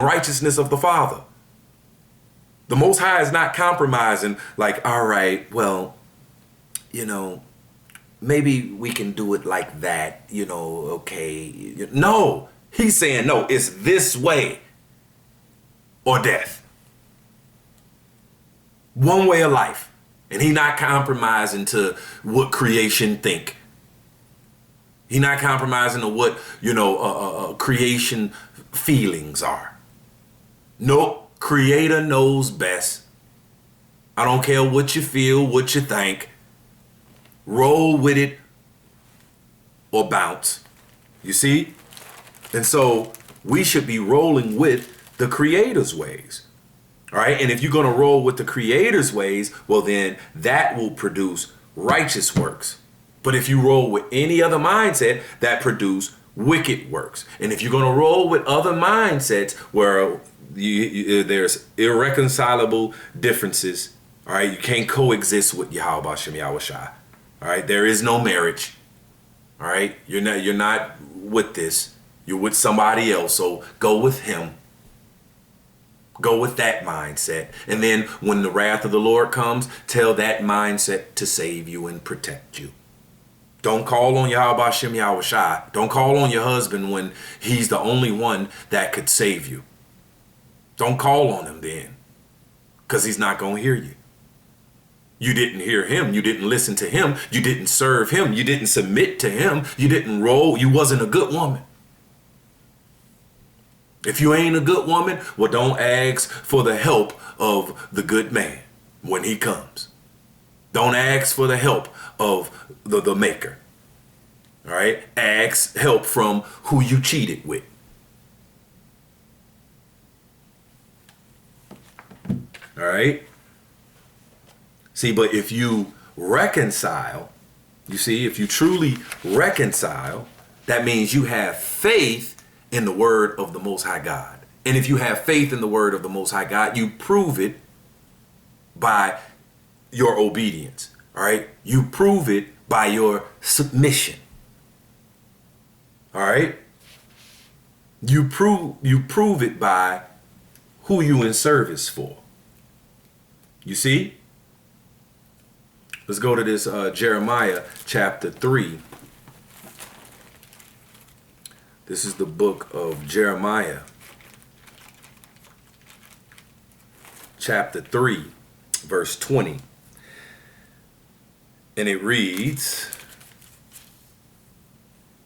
righteousness of the Father. The Most High is not compromising like, all right, well, maybe we can do it like that, okay. No, he's saying, no, it's this way or death. One way of life. And he's not compromising to what creation think. He's not compromising to what, creation feelings are. Nope. Creator knows best. I don't care what you feel, what you think. Roll with it or bounce. You see? And so we should be rolling with the Creator's ways. All right. And if you're going to roll with the Creator's ways, well, then that will produce righteous works. But if you roll with any other mindset, that produce wicked works. And if you're going to roll with other mindsets where there's irreconcilable differences, all right, you can't coexist with Yahweh Shem Yahweh Shai. All right, there is no marriage. All right, you're not with this. You're with somebody else. So go with him. Go with that mindset. And then when the wrath of the Lord comes, tell that mindset to save you and protect you. Don't call on Yahweh Shem Yahweh Shai. Don't call on your husband when he's the only one that could save you. Don't call on him then, because he's not going to hear you. You didn't hear him. You didn't listen to him. You didn't serve him. You didn't submit to him. You didn't roll. You wasn't a good woman. If you ain't a good woman, well, don't ask for the help of the good man when he comes. Don't ask for the help of the maker. All right? Ask help from who you cheated with. All right? See, but if you reconcile, you see, if you truly reconcile, that means you have faith in the word of the Most High God. And if you have faith in the word of the Most High God, you prove it by your obedience. All right? You prove it by your submission. All right? You prove it by who you in service for. You see? Let's go to this Jeremiah chapter 3. This is the book of Jeremiah chapter 3, verse 20. And it reads,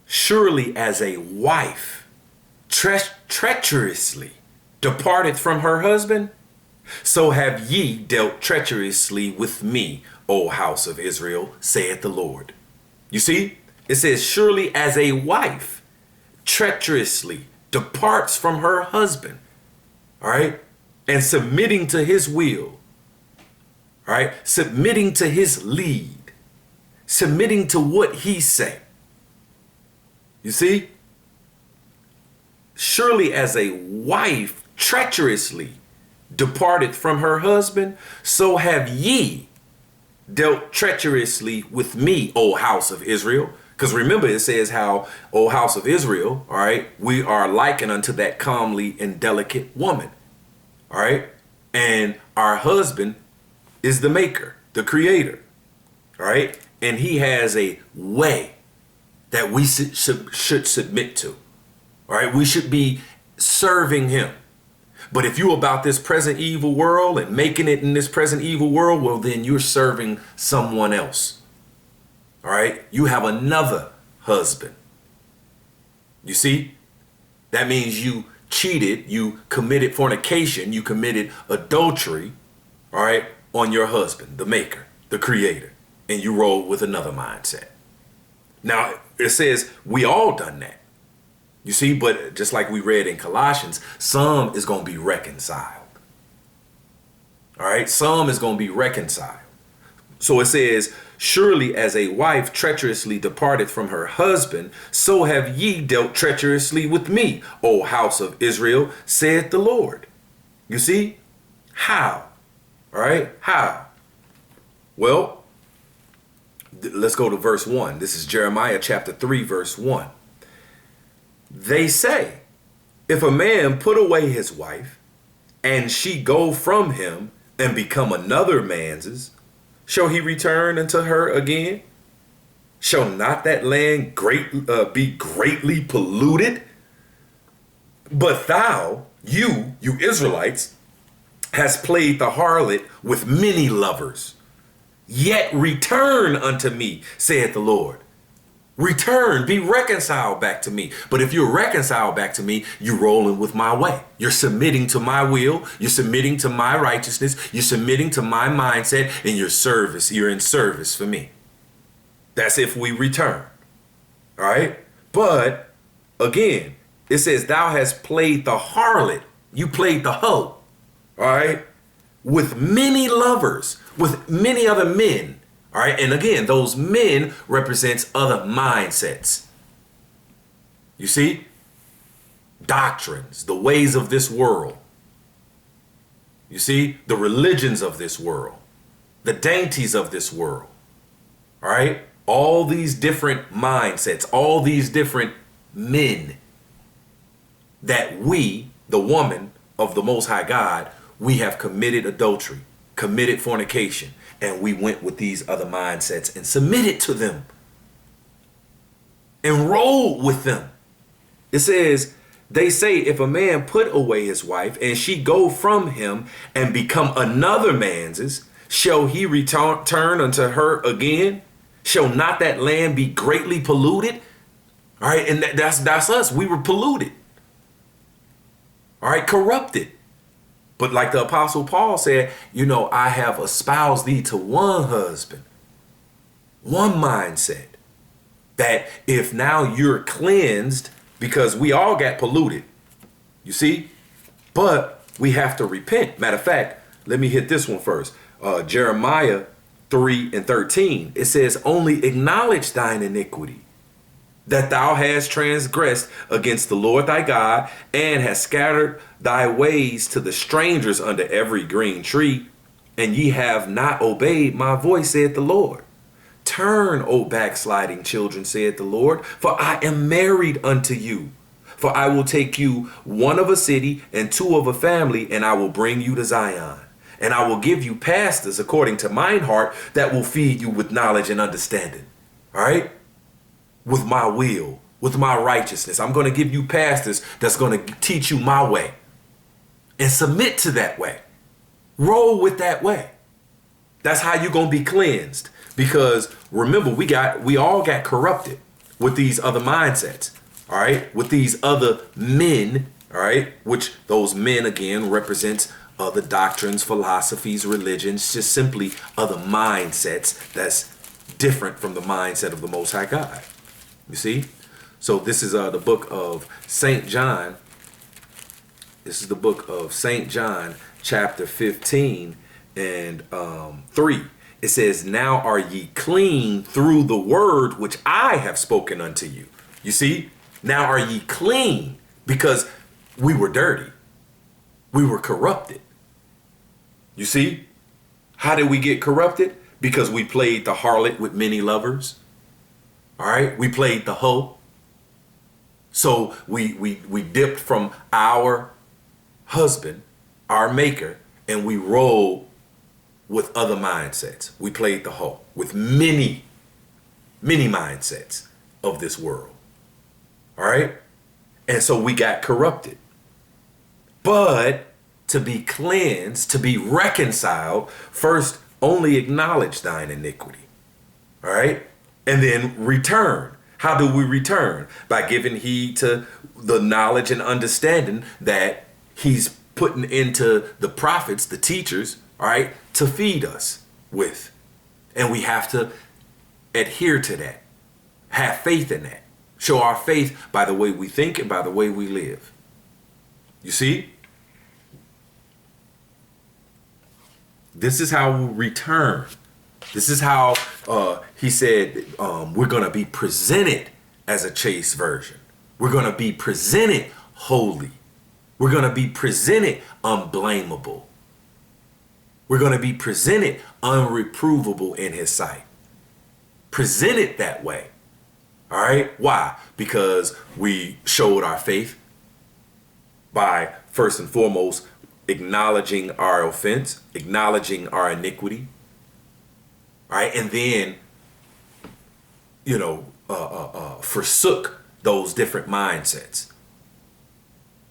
"Surely as a wife treacherously departed from her husband, so have ye dealt treacherously with me, O house of Israel, saith the Lord." You see, it says, surely as a wife treacherously departs from her husband, all right, and submitting to his will, all right, submitting to his lead, submitting to what he say. You see, surely as a wife treacherously departed from her husband, so have ye dealt treacherously with me, O house of Israel. Because remember, it says how, O house of Israel, all right, we are likened unto that comely and delicate woman, all right? And our husband is the maker, the creator, all right? And he has a way that we should submit to, all right? We should be serving him. But if you about this present evil world and making it in this present evil world, well, then you're serving someone else. All right. You have another husband. You see, that means you cheated, you committed fornication, you committed adultery, all right, on your husband, the maker, the creator, and you rolled with another mindset. Now, it says we all done that. You see, but just like we read in Colossians, some is going to be reconciled. All right, some is going to be reconciled. So it says, surely as a wife treacherously departed from her husband, so have ye dealt treacherously with me, O house of Israel, saith the Lord. You see? How? All right, how? Well, let's go to verse 1. This is Jeremiah chapter 3, verse 1. They say, If a man put away his wife, and she go from him and become another man's, shall he return unto her again? Shall not that land be greatly polluted? But thou, you Israelites, has played the harlot with many lovers. Yet return unto me, saith the Lord. Return, be reconciled back to me. But if you're reconciled back to me, you're rolling with my way. You're submitting to my will. You're submitting to my righteousness. You're submitting to my mindset and your service. You're in service for me. That's if we return. All right. But again, it says, thou hast played the harlot. You played the hoe. All right. With many lovers, with many other men. All right. And again, those men represents other mindsets. You see? Doctrines, the ways of this world. You see? The religions of this world. The dainties of this world. All right. All these different mindsets, all these different men that we, the woman of the Most High God, we have committed adultery, committed fornication, and we went with these other mindsets and submitted to them, enrolled with them. It says, they say, if a man put away his wife and she go from him and become another man's, shall he return unto her again? Shall not that land be greatly polluted? All right, and that's us. We were polluted. All right, corrupted. But like the Apostle Paul said, I have espoused thee to one husband, one mindset. That if now you're cleansed, because we all got polluted, you see, but we have to repent. Matter of fact, let me hit this one first. Jeremiah 3:13, it says, only acknowledge thine iniquity, that thou hast transgressed against the Lord thy God, and hast scattered thy ways to the strangers under every green tree, and ye have not obeyed my voice, saith the Lord. Turn, O backsliding children, saith the Lord, for I am married unto you. For I will take you one of a city and two of a family, and I will bring you to Zion. And I will give you pastors according to mine heart that will feed you with knowledge and understanding. All right? With my will, with my righteousness. I'm going to give you pastors that's going to teach you my way. And submit to that way. Roll with that way. That's how you're going to be cleansed. Because remember, we all got corrupted with these other mindsets. All right? With these other men. All right? Which those men, again, represents other doctrines, philosophies, religions, just simply other mindsets that's different from the mindset of the Most High God. You see? So this is the book of St. John. This is the book of St. John, chapter 15 and 3. It says, now are ye clean through the word which I have spoken unto you. You see? Now are ye clean, because we were dirty. We were corrupted. You see? How did we get corrupted? Because we played the harlot with many lovers. All right? We played the hoe. So we dipped from our husband, our maker, and we rolled with other mindsets. We played the hoe with many mindsets of this world. All right? And so we got corrupted. But to be cleansed, to be reconciled, first only acknowledge thine iniquity. All right? And then return. How do we return? By giving heed to the knowledge and understanding that he's putting into the prophets, the teachers, all right, to feed us with. And we have to adhere to that. Have faith in that. Show our faith by the way we think and by the way we live. You see? This is how we return. This is how he said we're going to be presented as a chaste virgin. We're going to be presented holy. We're going to be presented unblameable. We're going to be presented unreprovable in his sight. Presented that way. All right? Why? Because we showed our faith. by first and foremost acknowledging our offense, acknowledging our iniquity, right? And then, forsook those different mindsets.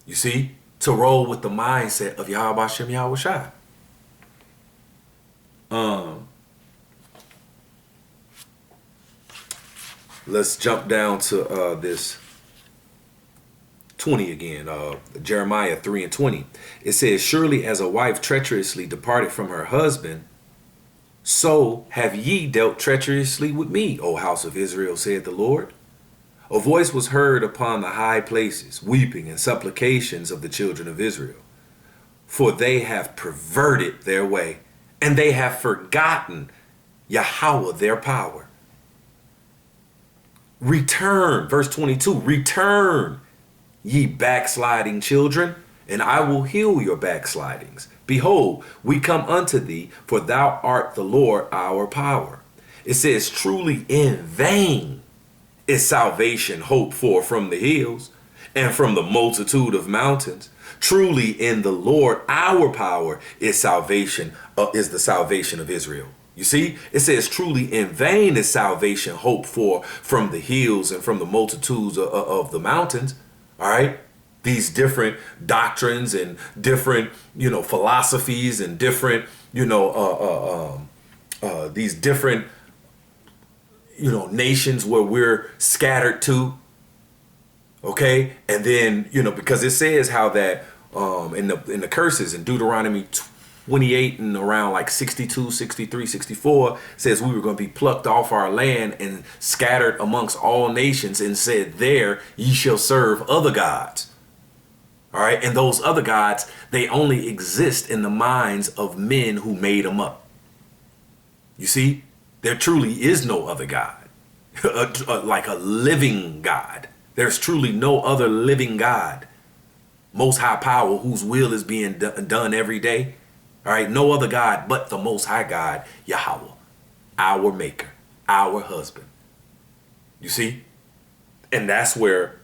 You see, to roll with the mindset of Yahweh Hashem Yahweh Shai. Let's jump down to this 20 again, Jeremiah 3:20. It says, surely as a wife treacherously departed from her husband, so have ye dealt treacherously with me, O house of Israel, said the Lord. A voice was heard upon the high places, weeping and supplications of the children of Israel. For they have perverted their way, and they have forgotten Yahweh their power. Return, verse 22, return, ye backsliding children, and I will heal your backslidings. Behold, we come unto thee, for thou art the Lord our power. It says, truly in vain is salvation hoped for from the hills and from the multitude of mountains. Truly in the Lord our power is salvation, is the salvation of Israel. You see, it says truly in vain is salvation hoped for from the hills and from the multitudes of the mountains. All right. These different doctrines and different, philosophies and different, these different, nations where we're scattered to. Okay. And then, because it says how that in the curses in Deuteronomy 28 and around like 62, 63, 64 says we were going to be plucked off our land and scattered amongst all nations, and said, there ye shall serve other gods. All right. And those other gods, they only exist in the minds of men who made them up. You see, there truly is no other God, like a living God. There's truly no other living God, most high power, whose will is being done every day. All right. No other God but the most high God, Yahweh, our maker, our husband. You see? And that's where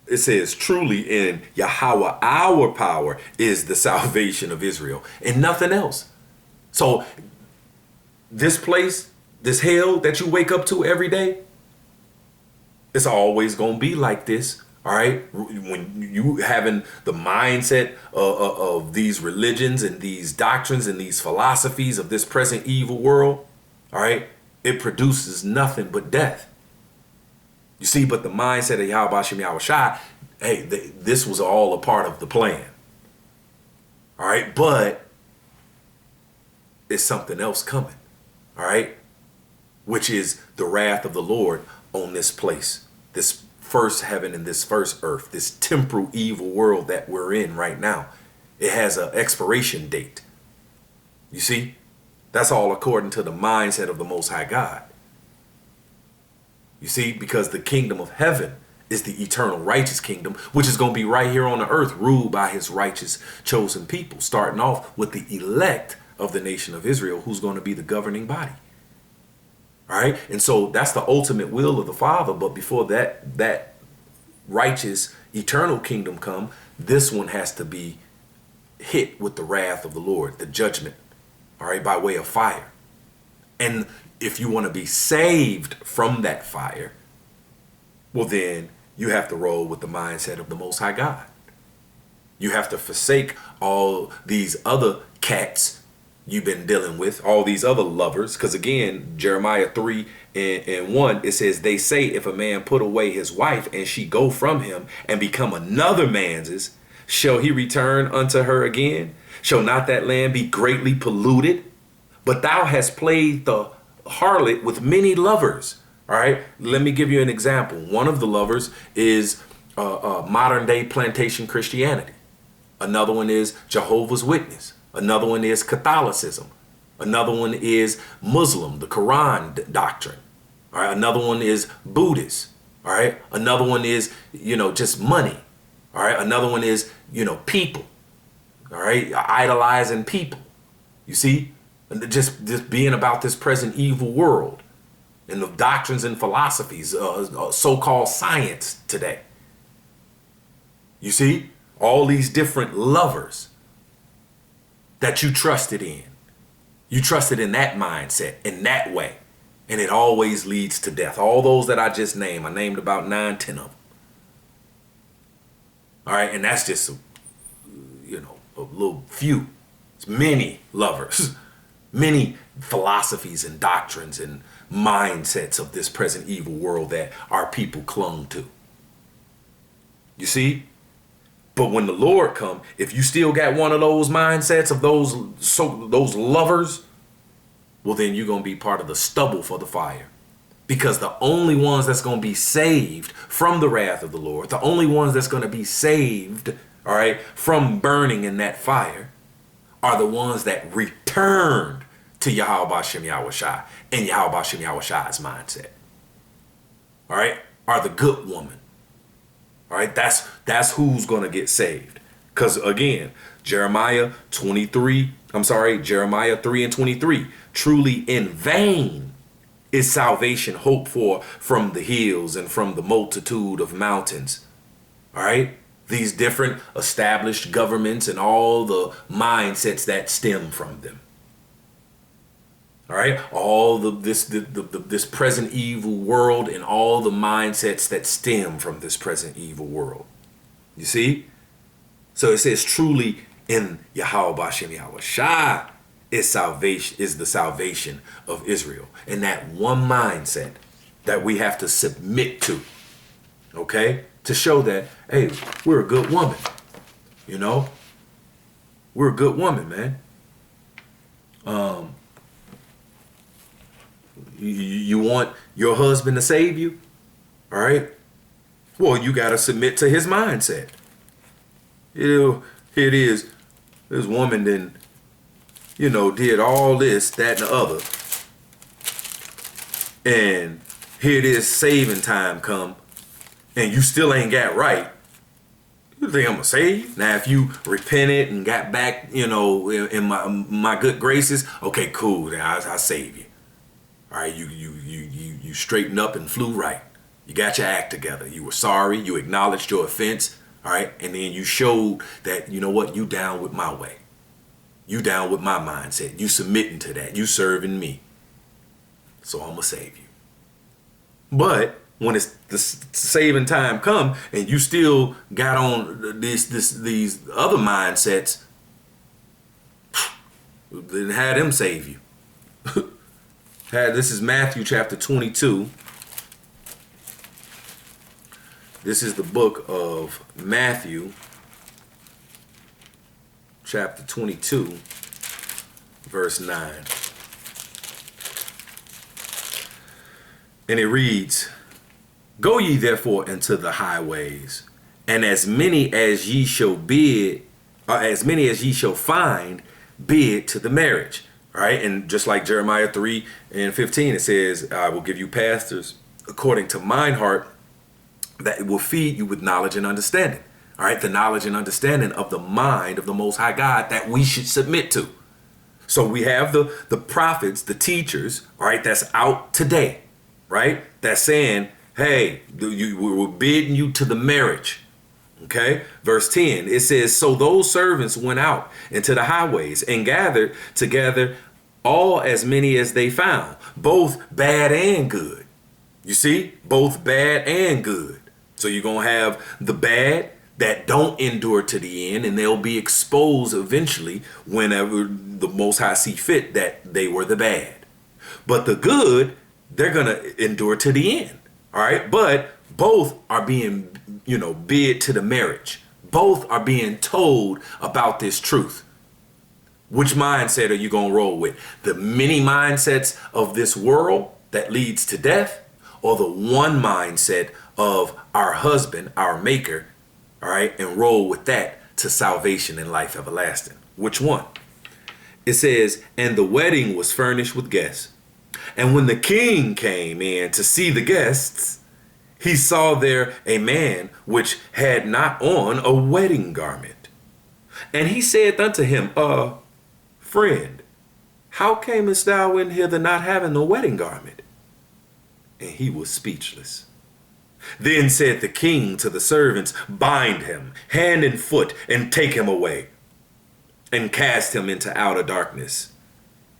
it says truly in Yahweh, our power is the salvation of Israel and nothing else. So this place, this hell that you wake up to every day, it's always going to be like this. All right. When you having the mindset of these religions and these doctrines and these philosophies of this present evil world, all right, it produces nothing but death. You see, but the mindset of Yahweh Hashem Yahweh Shai, hey, this was all a part of the plan. All right. But it's something else coming. All right. Which is the wrath of the Lord on this place, this first heaven and this first earth, this temporal evil world that we're in right now. It has an expiration date. You see, that's all according to the mindset of the Most High God. You see, because the kingdom of heaven is the eternal righteous kingdom, which is going to be right here on the earth, ruled by his righteous chosen people, starting off with the elect of the nation of Israel, who's going to be the governing body. All right. And so that's the ultimate will of the Father. But before that righteous eternal kingdom come, this one has to be hit with the wrath of the Lord, the judgment. All right. By way of fire. And if you want to be saved from that fire, well, then you have to roll with the mindset of the Most High God. You have to forsake all these other cats you've been dealing with, all these other lovers. Because again, Jeremiah 3:1, it says, they say, if a man put away his wife and she go from him and become another man's, shall he return unto her again? Shall not that land be greatly polluted? But thou hast played the harlot with many lovers. All right. Let me give you an example. One of the lovers is modern day plantation Christianity. Another one is Jehovah's Witness. Another one is Catholicism. Another one is Muslim, the Quran doctrine. All right. Another one is Buddhist. All right. Another one is, just money. All right. Another one is, people. All right. Idolizing people. You see, and just being about this present evil world and the doctrines and philosophies, so-called science today. You see, all these different lovers that you trusted in. You trusted in that mindset, in that way. And it always leads to death. All those that I just named, I named about 9, 10 of them. All right, and that's just, a little few. It's many lovers, many philosophies and doctrines and mindsets of this present evil world that our people clung to. You see? But when the Lord come, if you still got one of those mindsets of those lovers, well, then you're going to be part of the stubble for the fire. Because the only ones that's going to be saved from the wrath of the Lord, the only ones that's going to be saved, all right, from burning in that fire, are the ones that returned to Yahweh Bashem Yahushai and Yahweh Bashem Yahushai's mindset. All right, are the good woman. All right, that's who's going to get saved. Because again, Jeremiah 3 and 23, truly in vain is salvation hoped for from the hills and from the multitude of mountains. All right, these different established governments and all the mindsets that stem from them. All right, all this present evil world and all the mindsets that stem from this present evil world. You see? So it says truly in Yahweh Bashem Yahushai is the salvation of Israel. And that one mindset that we have to submit to. Okay? To show that, hey, we're a good woman. We're a good woman, man. You want your husband to save you? All right? Well, you got to submit to his mindset. Here it is. This woman then, did all this, that, and the other. And here it is, saving time come, and you still ain't got right. You think I'm going to save you? Now, if you repented and got back, in my good graces, okay, cool, then I save you. All right, you straightened up and flew right. You got your act together. You were sorry. You acknowledged your offense. All right, and then you showed that, you down with my way. You down with my mindset. You submitting to that. You serving me. So I'm going to save you. But when it's the saving time come and you still got on these other mindsets, then have them save you. This is Matthew chapter 22. This is the book of Matthew chapter 22, verse 9. And it reads, "Go ye therefore into the highways, and as many as ye shall find, bid to the marriage." All right, and just like Jeremiah 3 and 15, it says, "I will give you pastors according to mine heart, that will feed you with knowledge and understanding." All right, the knowledge and understanding of the mind of the Most High God that we should submit to. So we have the prophets, the teachers, all right, that's out today, right? That's saying, hey, we're bidding you to the marriage. Okay, verse 10, it says, "So those servants went out into the highways and gathered together all as many as they found, both bad and good." You see, both bad and good. So you're going to have the bad that don't endure to the end, and they'll be exposed eventually whenever the Most High see fit that they were the bad. But the good, they're going to endure to the end. All right, but both are being, bid to the marriage. Both are being told about this truth. Which mindset are you going to roll with? The many mindsets of this world that leads to death, or the one mindset of our husband, our maker, all right, and roll with that to salvation and life everlasting? Which one? It says, "And the wedding was furnished with guests. And when the king came in to see the guests, he saw there a man which had not on a wedding garment. And he said unto him, Friend, how camest thou in hither not having a wedding garment? And he was speechless." Then said the king to the servants, bind him hand and foot and take him away and cast him into outer darkness.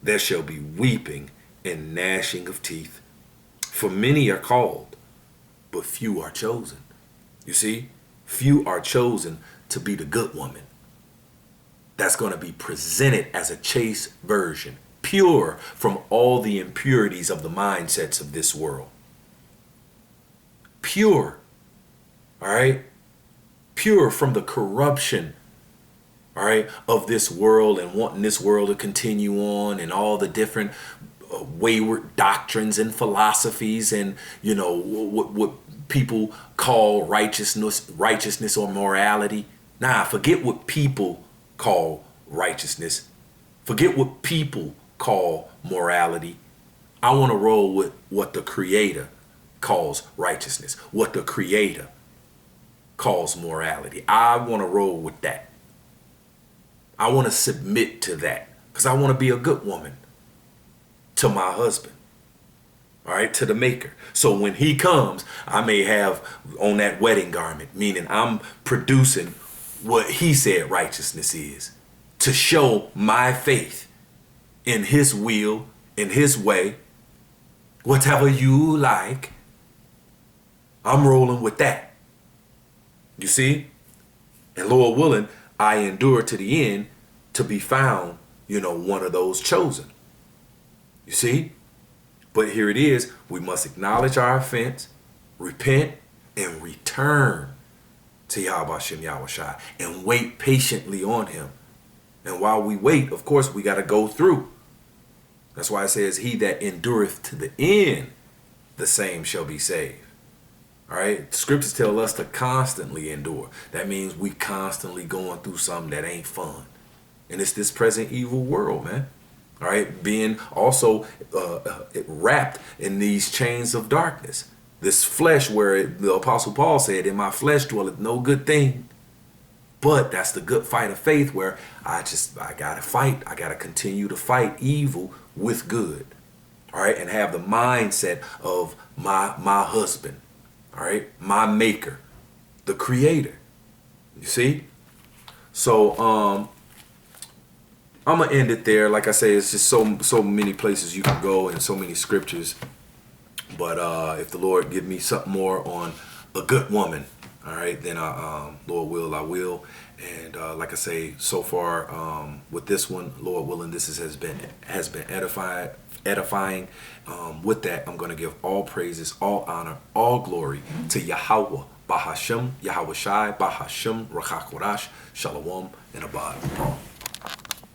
There shall be weeping and gnashing of teeth. For many are called, but few are chosen. You see, few are chosen to be the good woman that's going to be presented as a chaste virgin, pure from all the impurities of the mindsets of this world. Pure, all right? Pure from the corruption, all right, of this world and wanting this world to continue on and all the different wayward doctrines and philosophies and, you know, what people call righteousness or morality. Nah, forget what people call righteousness. Forget what people call morality. I want to roll with what the Creator calls righteousness, what the Creator calls morality. I want to roll with that. I want to submit to that because I want to be a good woman to my husband, all right, to the Maker. So when he comes, I may have on that wedding garment, meaning I'm producing what he said righteousness is, to show my faith in his will, in his way, whatever you like. I'm rolling with that. You see? And Lord willing, I endure to the end to be found, you know, one of those chosen. You see? But here it is. We must acknowledge our offense, repent, and return to Yahweh Shem Yahweh Shai and wait patiently on him. And while we wait, of course, we got to go through. That's why it says, he that endureth to the end, the same shall be saved. All right. The scriptures tell us to constantly endure. That means we constantly going through something that ain't fun. And it's this present evil world, man. All right. Being also wrapped in these chains of darkness. This flesh where the Apostle Paul said, in my flesh dwelleth no good thing. But that's the good fight of faith where I got to fight. I got to continue to fight evil with good. All right. And have the mindset of my husband. All right, my Maker, the Creator. You see? So I'm gonna end it there. Like I say, it's just so many places you can go and so many scriptures. But if the Lord give me something more on a good woman, all right, then Lord will, I will. And like I say, so far with this one, Lord willing, this has been edifying. With that, I'm going to give all praises, all honor, all glory to Yahweh, Bahashem, Yahweh Shai, Bahashem, Rachakorash, Shalom, and Abad.